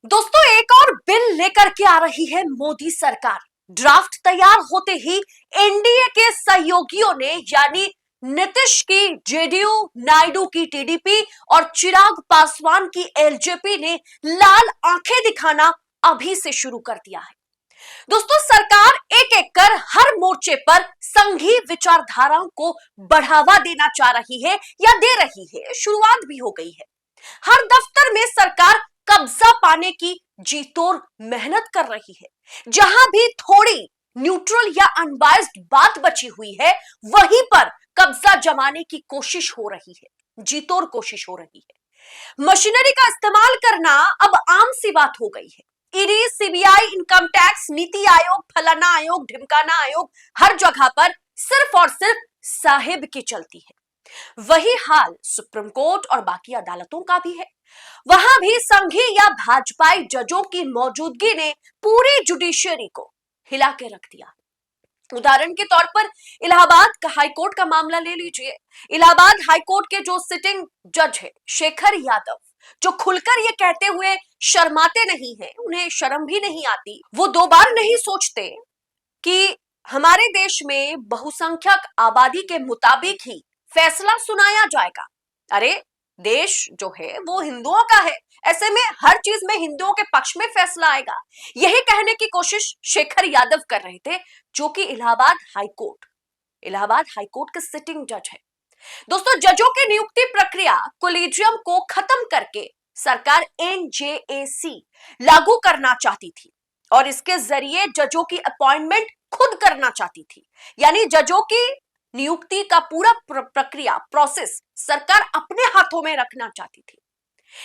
दोस्तों, एक और बिल लेकर के आ रही है मोदी सरकार। ड्राफ्ट तैयार होते ही एनडीए के सहयोगियों ने यानी नीतीश की जेडीयू, नायडू की टीडीपी और चिराग पासवान की एलजेपी ने लाल आंखें दिखाना अभी से शुरू कर दिया है। दोस्तों, सरकार एक एक कर हर मोर्चे पर संघीय विचारधाराओं को बढ़ावा देना चाह रही है या दे रही है। शुरुआत भी हो गई है। हर दफ्तर में सरकार कब्जा पाने की जीतोड़ मेहनत कर रही है। जहां भी थोड़ी न्यूट्रल या अनबायस्ड बात बची हुई है, वहीं पर कब्जा जमाने की कोशिश हो रही है, जीतोड़ कोशिश हो रही है। मशीनरी का इस्तेमाल करना अब आम सी बात हो गई है। ED, CBI, income tax, NITI Aayog, फलाना आयोग, ढिमकाना आयोग, हर जगह पर सिर्फ और सिर्फ साहिब की चलती है। वही हाल सुप्रीम कोर्ट और बाकी अदालतों का भी है। वहां भी संघीय या भाजपाई जजों की मौजूदगी ने पूरी जुडिशियरी को हिला के रख दिया। उदाहरण के तौर पर इलाहाबाद का हाईकोर्ट का मामला ले लीजिए। इलाहाबाद हाईकोर्ट के जो सिटिंग जज है शेखर यादव, जो खुलकर ये कहते हुए शर्माते नहीं हैं, उन्हें शर्म भी नहीं आती, वो दो बार नहीं सोचते कि हमारे देश में बहुसंख्यक आबादी के मुताबिक ही फैसला सुनाया जाएगा। अरे, देश जो है वो हिंदुओं का है, ऐसे में हर चीज में हिंदुओं के पक्ष में फैसला आएगा। यही कहने की कोशिश शेखर यादव कर रहे थे, जो कि इलाहाबाद हाईकोर्ट के सिटिंग जज है। दोस्तों, जजों की नियुक्ति प्रक्रिया कोलिजियम को खत्म करके सरकार एनजेएसी लागू करना चाहती थी और इसके जरिए जजों की अपॉइंटमेंट खुद करना चाहती थी। यानी जजों की नियुक्ति का पूरा प्रक्रिया प्रोसेस सरकार अपने हाथों में रखना चाहती थी।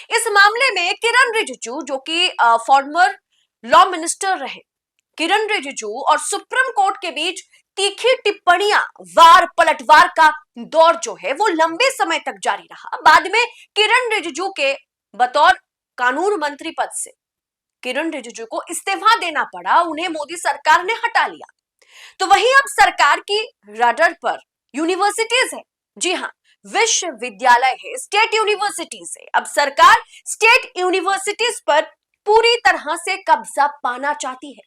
इस मामले में किरण रिजिजू, जो कि फॉर्मर लॉ मिनिस्टर रहे, किरण रिजिजू और सुप्रीम कोर्ट के बीच तीखी टिप्पणियां, वार पलटवार का दौर जो है वो लंबे समय तक जारी रहा। बाद में किरण रिजिजू के बतौर कानून मंत्री पद से किरण रिजिजू को इस्तीफा देना पड़ा, उन्हें मोदी सरकार ने हटा लिया। तो वहीं अब सरकार की रडर पर यूनिवर्सिटीज है। जी हाँ, विश्वविद्यालय है, स्टेट यूनिवर्सिटीज है। अब सरकार स्टेट यूनिवर्सिटीज पर पूरी तरह से कब्जा पाना चाहती है।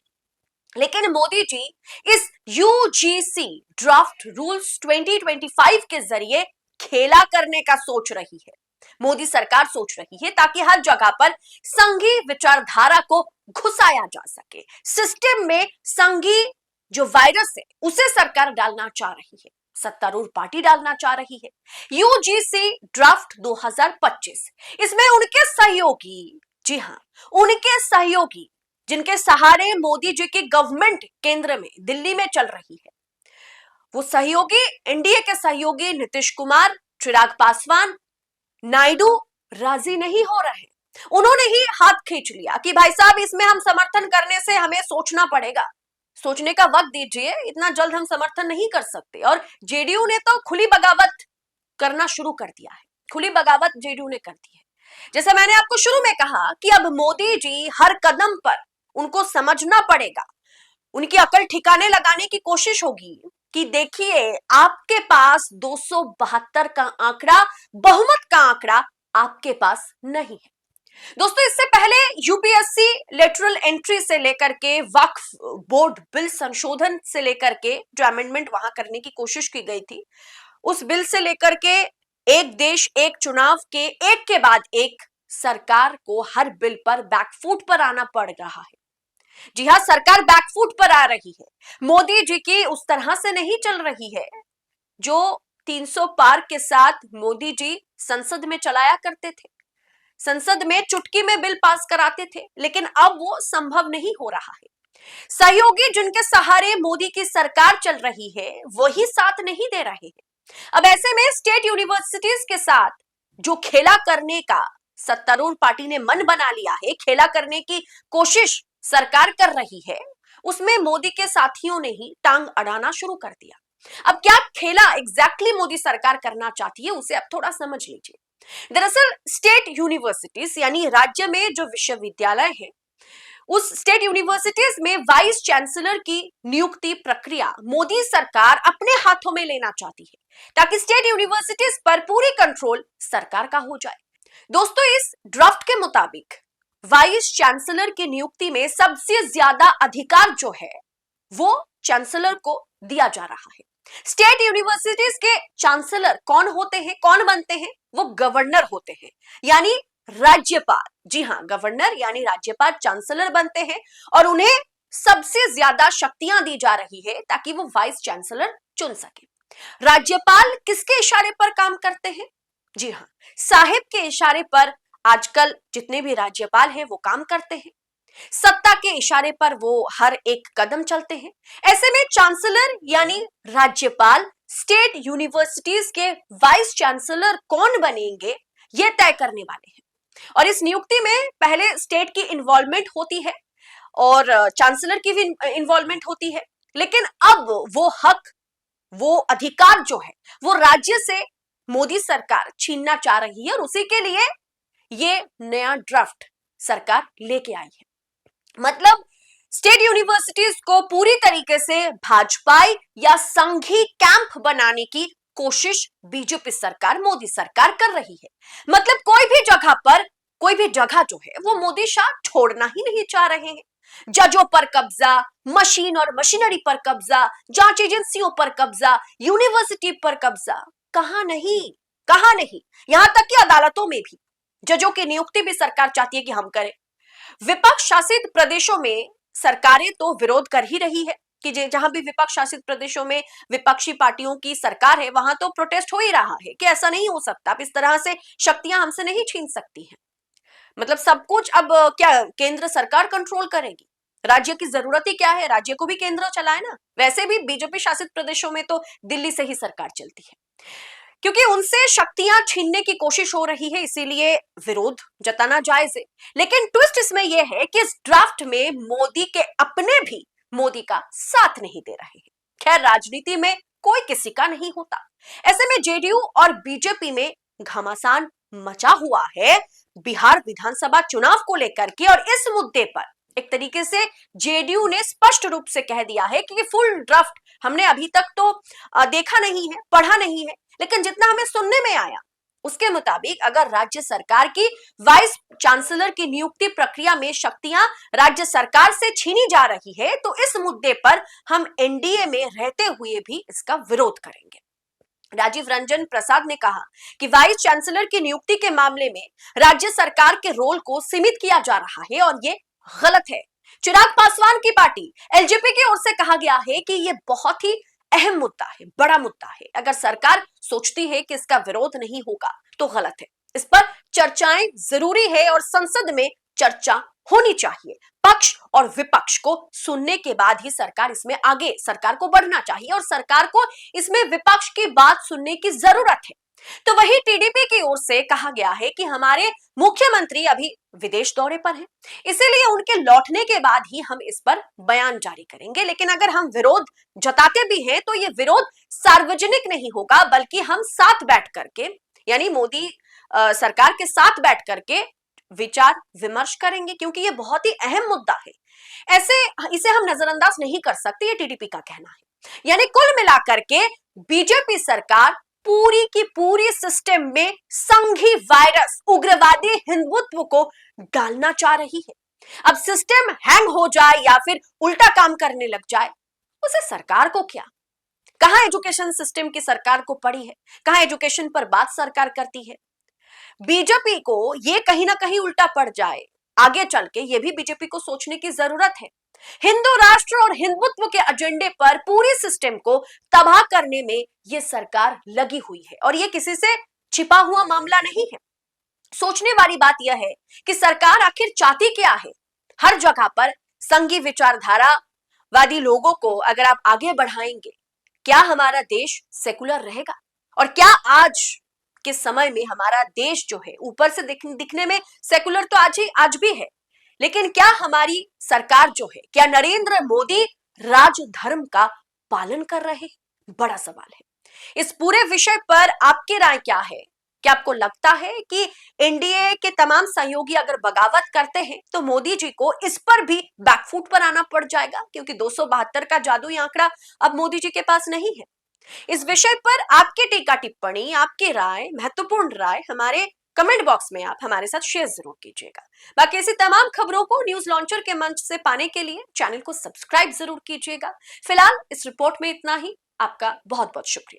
लेकिन मोदी जी इस यूजीसी ड्राफ्ट रूल्स 2025 के जरिए खेला करने का सोच रही है। मोदी सरकार सोच रही है ताकि हर जगह पर संघीय विचारधारा को घुसाया जा सके। सिस्टम में संघीय जो वायरस है उसे सरकार डालना चाह रही है, सत्तारूढ़ पार्टी डालना चाह रही है। यूजीसी ड्राफ्ट 2025, इसमें उनके सहयोगी, जी हां, उनके सहयोगी जिनके सहारे मोदी जी की गवर्नमेंट केंद्र में दिल्ली में चल रही है, वो सहयोगी, एनडीए के सहयोगी नीतीश कुमार, चिराग पासवान, नायडू राजी नहीं हो रहे। उन्होंने ही हाथ खींच लिया कि भाई साहब, इसमें हम समर्थन करने से हमें सोचना पड़ेगा, सोचने का वक्त दीजिए, इतना जल्द हम समर्थन नहीं कर सकते। और जेडीयू ने तो खुली बगावत करना शुरू कर दिया है। खुली बगावत जेडीयू ने कर दी है। जैसे मैंने आपको शुरू में कहा कि अब मोदी जी हर कदम पर उनको समझना पड़ेगा, उनकी अकल ठिकाने लगाने की कोशिश होगी कि देखिए, आपके पास 272 का आंकड़ा, बहुमत का आंकड़ा आपके पास नहीं है। दोस्तों, इससे पहले यूपीएससी लेटरल एंट्री से लेकर के वक्फ बोर्ड बिल संशोधन से लेकर के जो अमेंडमेंट वहां करने की कोशिश की गई थी, उस बिल से लेकर के एक देश एक चुनाव के एक के बाद एक सरकार को हर बिल पर बैकफुट पर आना पड़ रहा है। जी हां, सरकार बैकफुट पर आ रही है। मोदी जी की उस तरह से नहीं चल रही है जो 300 पार के साथ मोदी जी संसद में चलाया करते थे। संसद में चुटकी में बिल पास कराते थे, लेकिन अब वो संभव नहीं हो रहा है। सहयोगी जिनके सहारे मोदी की सरकार चल रही है, वही साथ नहीं दे रहे हैं। अब ऐसे में स्टेट यूनिवर्सिटीज के साथ जो खेला करने का सत्तारूढ़ पार्टी ने मन बना लिया है, खेला करने की कोशिश सरकार कर रही है, उसमें मोदी के साथियों ने ही टांग अड़ाना शुरू कर दिया। अब क्या खेला एग्जैक्टली मोदी सरकार करना चाहती है, उसे अब थोड़ा समझ लीजिए। दरअसल स्टेट यूनिवर्सिटीज यानी राज्य में जो विश्वविद्यालय है, उस स्टेट यूनिवर्सिटीज में वाइस चांसलर की नियुक्ति प्रक्रिया मोदी सरकार अपने हाथों में लेना चाहती है ताकि स्टेट यूनिवर्सिटीज पर पूरी कंट्रोल सरकार का हो जाए। दोस्तों, इस ड्राफ्ट के मुताबिक वाइस चांसलर की नियुक्ति में सबसे ज्यादा अधिकार जो है वो चांसलर को दिया जा रहा है। स्टेट यूनिवर्सिटीज के चांसलर कौन होते हैं, कौन बनते हैं? वो गवर्नर होते हैं, यानी राज्यपाल। जी हां, गवर्नर यानी राज्यपाल चांसलर बनते हैं और उन्हें सबसे ज्यादा शक्तियां दी जा रही है ताकि वो वाइस चांसलर चुन सके। राज्यपाल किसके इशारे पर काम करते हैं? जी हां, साहिब के इशारे पर आजकल जितने भी राज्यपाल हैं वो काम करते हैं। सत्ता के इशारे पर वो हर एक कदम चलते हैं। ऐसे में चांसलर यानी राज्यपाल स्टेट यूनिवर्सिटीज के वाइस चांसलर कौन बनेंगे ये तय करने वाले हैं। और इस नियुक्ति में पहले स्टेट की इन्वॉल्वमेंट होती है और चांसलर की भी इन्वॉल्वमेंट होती है, लेकिन अब वो हक, वो अधिकार जो है वो राज्य से मोदी सरकार छीनना चाह रही है और उसी के लिए ये नया ड्राफ्ट सरकार लेके आई है। मतलब स्टेट यूनिवर्सिटीज को पूरी तरीके से भाजपाई या संघी कैंप बनाने की कोशिश बीजेपी सरकार, मोदी सरकार कर रही है। मतलब कोई भी जगह पर, कोई भी जगह जो है वो मोदी शाह छोड़ना ही नहीं चाह रहे हैं। जजों पर कब्जा, मशीन और मशीनरी पर कब्जा, जांच एजेंसियों पर कब्जा, यूनिवर्सिटी पर कब्जा, कहां नहीं, कहां नहीं, यहां तक कि अदालतों में भी जजों की नियुक्ति भी सरकार चाहती है कि हम करें। विपक्ष शासित प्रदेशों में सरकारें तो विरोध कर ही रही है कि जहां भी विपक्ष शासित प्रदेशों में विपक्षी पार्टियों की सरकार है वहां तो प्रोटेस्ट हो ही रहा है कि ऐसा नहीं हो सकता, आप इस तरह से शक्तियां हमसे नहीं छीन सकती हैं। मतलब सब कुछ अब क्या केंद्र सरकार कंट्रोल करेगी? राज्य की जरूरत ही क्या है, राज्य को भी केंद्र चलाए ना। वैसे भी बीजेपी शासित प्रदेशों में तो दिल्ली से ही सरकार चलती है, क्योंकि उनसे शक्तियां छीनने की कोशिश हो रही है, इसीलिए विरोध जताना जायज है। लेकिन ट्विस्ट इसमें यह है कि इस ड्राफ्ट में मोदी के अपने भी मोदी का साथ नहीं दे रहे हैं। खैर, राजनीति में कोई किसी का नहीं होता। ऐसे में जेडीयू और बीजेपी में घमासान मचा हुआ है बिहार विधानसभा चुनाव को लेकर के, और इस मुद्दे पर एक तरीके से जेडीयू ने स्पष्ट रूप से कह दिया है कि फुल ड्राफ्ट हमने अभी तक तो देखा नहीं है, पढ़ा नहीं है, लेकिन जितना हमें सुनने में आया उसके मुताबिक अगर राज्य सरकार की वाइस चांसलर की नियुक्ति प्रक्रिया में शक्तियां राज्य सरकार से छीनी जा रही है तो इस मुद्दे पर हम एनडीए में रहते हुए भी इसका विरोध करेंगे। राजीव रंजन प्रसाद ने कहा कि वाइस चांसलर की नियुक्ति के मामले में राज्य सरकार के रोल को सीमित किया जा रहा है और ये गलत है। चिराग पासवान की पार्टी एलजेपी की ओर से कहा गया है कि ये बहुत ही अहम मुद्दा है, बड़ा मुद्दा है। अगर सरकार सोचती है कि इसका विरोध नहीं होगा तो गलत है। इस पर चर्चाएं जरूरी है और संसद में चर्चा होनी चाहिए। पक्ष और विपक्ष को सुनने के बाद ही सरकार इसमें आगे, सरकार को बढ़ना चाहिए और सरकार को इसमें विपक्ष की बात सुनने की जरूरत है। तो वही टीडीपी की ओर से कहा गया है कि हमारे मुख्यमंत्री अभी विदेश दौरे पर हैं, इसीलिए उनके लौटने के बाद ही हम इस पर बयान जारी करेंगे। लेकिन अगर हम विरोध जताते भी हैं तो ये विरोध सार्वजनिक नहीं होगा, बल्कि हम साथ बैठ करके, यानी मोदी सरकार के साथ बैठ करके विचार विमर्श करेंगे, क्योंकि ये बहुत ही अहम मुद्दा है। ऐसे इसे हम नजरअंदाज नहीं कर सकते, ये टीडीपी का कहना है। यानी कुल मिलाकर के बीजेपी सरकार पूरी की पूरी सिस्टम में संघी वायरस, उग्रवादी हिंदुत्व को डालना चाह रही है। अब सिस्टम हैंग हो जाए या फिर उल्टा काम करने लग जाए, उसे सरकार को क्या? कहां एजुकेशन सिस्टम की सरकार को पड़ी है? कहां एजुकेशन पर बात सरकार करती है? बीजेपी को ये कहीं ना कहीं उल्टा पड़ जाए आगे चल के, ये भी बीजेपी को सोचने की जरूरत है। हिंदू राष्ट्र और हिंदुत्व के एजेंडे पर पूरी सिस्टम को तबाह करने में ये सरकार लगी हुई है और ये किसी से छिपा हुआ मामला नहीं है। सोचने वाली बात यह है कि सरकार आखिर चाहती क्या है। हर जगह पर संघी विचारधारा वादी लोगों को अगर आप आगे बढ़ाएंगे, क्या हमारा देश सेकुलर रहेगा? और क्या आज के समय में हमारा देश जो है ऊपर से दिखने में सेकुलर तो आज भी है, लेकिन क्या हमारी सरकार जो है, क्या नरेंद्र मोदी राजधर्म का पालन कर रहे हैं? बड़ा सवाल है। इस पूरे विषय पर आपकी राय क्या है? क्या आपको लगता है कि एनडीए के तमाम सहयोगी अगर बगावत करते हैं तो मोदी जी को इस पर भी बैकफुट पर आना पड़ जाएगा, क्योंकि 272 का जादुई आंकड़ा अब मोदी जी के पास नहीं है? इस विषय पर आपकी टीका टिप्पणी, आपकी राय, महत्वपूर्ण राय हमारे कमेंट बॉक्स में आप हमारे साथ शेयर जरूर कीजिएगा। बाकी ऐसी तमाम खबरों को न्यूज लॉन्चर के मंच से पाने के लिए चैनल को सब्सक्राइब जरूर कीजिएगा। फिलहाल इस रिपोर्ट में इतना ही। आपका बहुत बहुत शुक्रिया।